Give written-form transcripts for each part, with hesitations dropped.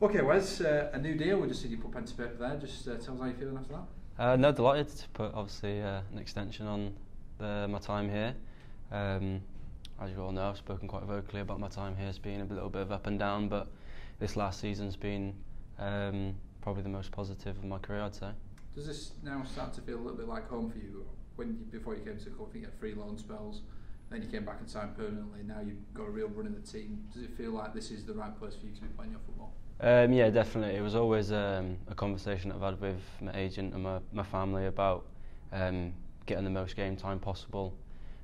Okay, Wes, a new deal. We just see you put pen to paper there. Just tell us how you're feeling after that. No, delighted to put obviously an extension on my time here. As you all know, I've spoken quite vocally about my time here. It's been a little bit of up and down, but this last season's been probably the most positive of my career, I'd say. Does this now start to feel a little bit like home for you? Before you came to the club, I think you had 3 loan spells, then you came back and signed permanently. Now you've got a real run in the team. Does it feel like this is the right place for you to be playing your football? Yeah, definitely. It was always a conversation I've had with my agent and my family about getting the most game time possible.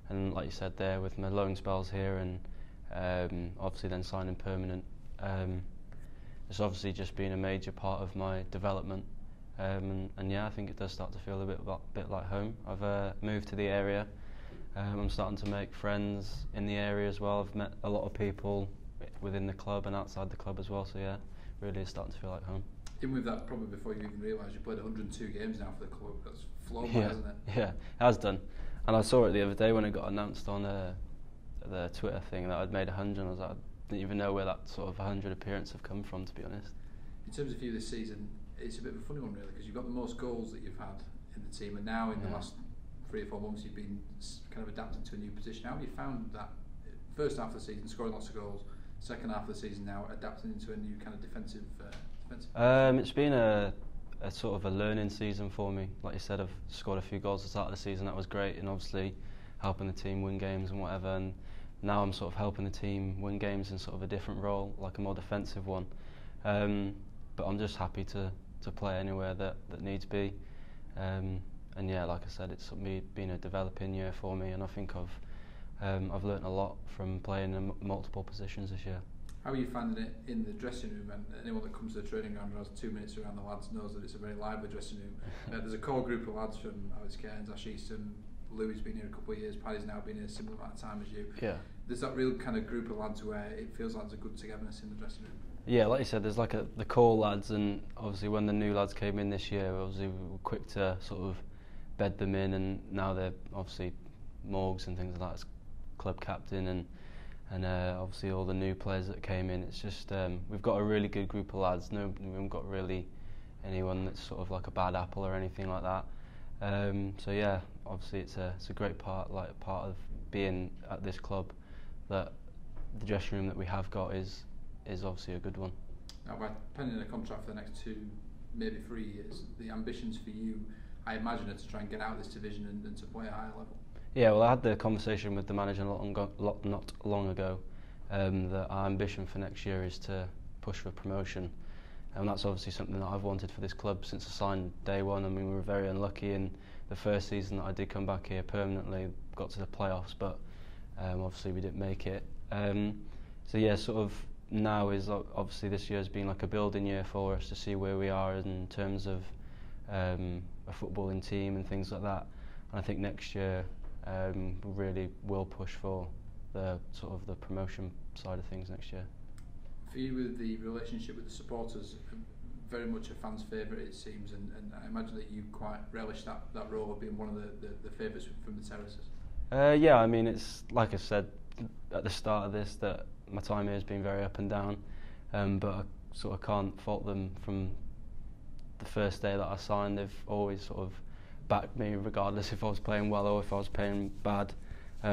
And like you said there, with my loan spells here and obviously then signing permanent, it's obviously just been a major part of my development. And yeah, I think it does start to feel a bit like home. I've moved to the area. I'm starting to make friends in the area as well. I've met a lot of people within the club and outside the club as well. So yeah, really is starting to feel like home. Even with that, probably before you even realised you played 102 games now for the club. That's flown by, hasn't it? Yeah, it has done. And I saw it the other day when it got announced on the Twitter thing that I'd made 100. And I was like, I didn't even know where that sort of 100 appearance have come from, to be honest. In terms of you this season, it's a bit of a funny one really, because you've got the most goals that you've had in the team, and now in the last 3 or 4 months you've been kind of adapting to a new position. How have you found that first half of the season, scoring lots of goals, second half of the season now adapting into a new kind of defensive It's been a sort of a learning season for me. Like you said, I've scored a few goals at the start of the season. That was great, and obviously helping the team win games and whatever. And now I'm sort of helping the team win games in sort of a different role, like a more defensive one. But I'm just happy to play anywhere that needs be. And yeah, like I said, it's been a developing year for me, and I think I've learnt a lot from playing in multiple positions this year. How are you finding it in the dressing room? And anyone that comes to the training ground and has 2 minutes around the lads knows that it's a very lively dressing room. There's a core group of lads from Alex Cairns, Ash Easton, Louis been here a couple of years, Paddy's now been here a similar amount of time as you. Yeah. There's that real kind of group of lads where it feels like there's a good togetherness in the dressing room. Yeah, like you said, there's like the core lads, and obviously when the new lads came in this year, obviously we were quick to sort of bed them in, and now they're obviously Morgs and things like that as club captain, and obviously all the new players that came in. It's just we've got a really good group of lads. We haven't got really anyone that's sort of like a bad apple or anything like that. So yeah, obviously it's a great part of being at this club, that the dressing room that we have got is obviously a good one. Now, by penning a contract for the next 2, maybe 3 years, the ambitions for you, I imagine, are to try and get out of this division and to play at a higher level. Yeah, well, I had the conversation with the manager not long ago, that our ambition for next year is to push for promotion, and that's obviously something that I've wanted for this club since I signed day one. I mean, we were very unlucky in the first season that I did come back here permanently, got to the playoffs, but obviously we didn't make it. So yeah, sort of now is obviously this year has been like a building year for us to see where we are in terms of a footballing team and things like that. And I think next year we really will push for the sort of the promotion side of things next year. For you, with the relationship with the supporters, very much a fan's favourite it seems, and I imagine that you quite relish that role of being one of the favourites from the terraces. Yeah, I mean, it's like I said at the start of this, that my time here has been very up and down, but I sort of can't fault them. From the first day that I signed, they've always sort of backed me regardless if I was playing well or if I was playing bad.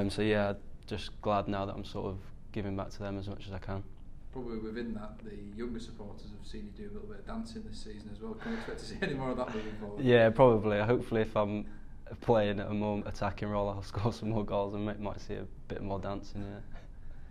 So yeah, just glad now that I'm sort of giving back to them as much as I can. Probably within that, the younger supporters have seen you do a little bit of dancing this season as well. Can we expect to see any more of that moving forward? Yeah, probably. Hopefully if I'm playing at a more attacking role, I'll score some more goals and might see a bit more dancing, yeah.